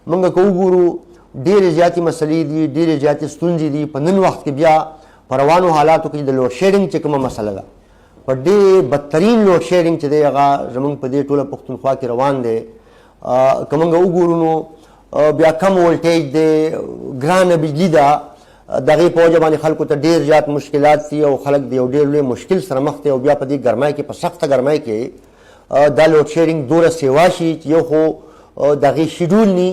موږ که وګورو ډېرې زیاتې مسلې دي، ډېرې زیاتې ستونزې دي. په نن وخت کې بیا په روانو حالاتو کې د لوډ شیډینګ چې کومه مسله ده، په ډېر بدترین لوډ شیډینګ چې دی هغه زموږ په دې ټوله پښتونخوا کې روان دی. که موږ وګورو نو بیا کم ولټیج دی، ګرانه بجلي ده، د هغې په وجه باندې خلکو ته ډېر زیات مشکلات دي او خلک د یو ډېر لوی مشکل سره مخ دي. او بیا په دې ګرمۍ کې، په سخته ګرمۍ کې دا لوډ شیډینګ دومره سیوا شي چې یو خو د هغې شیډول ني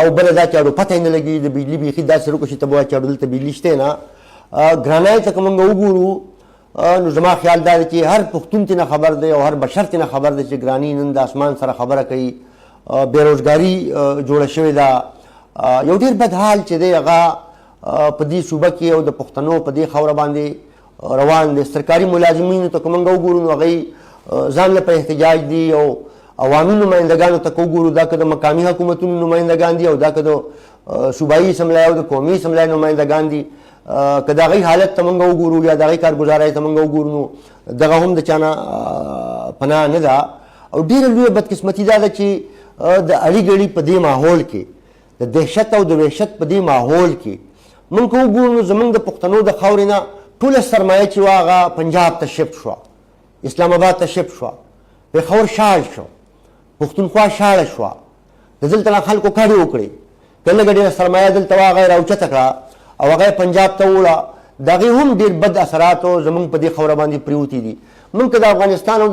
او بله دا چې اړو پته یې نه لګي د بجلي بیخي داسې روکه شي ته به وایې چې اړو دلته بجلي شته نه. ګرانۍ ته که موږ وګورو نو زما خیال دا دی چې هر پښتون ترې نه خبر دی او هر بشر ترې نه خبر دی چې ګراني نن د اسمان سره خبره کوي. بېروزګاري جوړه شوې ده. یو ډېر بد حال چې دی هغه په دې صوبه کې او د پښتنو په دې خاوره باندې روان دی. سرکاري ملازمینو ته که موږ وګورو نو هغوی ځان له په احتجاج دي او عوامي نمایندګانو ته که وګورو دا که د مقامي حکومتونو نمایندګان دي او دا که د صوبایي اسمبلی او د قومي اسمبلی نمایندګان دي. که د هغوی حالت ته موږ وګورو یا د هغوی کارګزارۍ ته موږ وګورو نو دغه هم د چا نه پناه نه ده. او ډېره لویه بدقسمتي دا ده چې د اړي ګړي په دې ماحول کې، د دهشت او د وحشت په دې ماحول کې موږ که وګورو نو زموږ د پښتنو د خاورې نه ټوله سرمایه چې وه هغه پنجاب ته شفټ شوه، اسلام آباد ته شفټ شوه، پېښور شاړ شو، پښتونخوا شاړه شوه، د دلته نه خلکو کډې وکړې، که لږه ډېره سرمایه دلته وه هغه یې راوچته کړه او هغه یې پنجاب ته ووړه. د هغې هم ډېر بد اثرات زموږ په دې خاوره باندې پرېوتي دي. موږ که د افغانستان او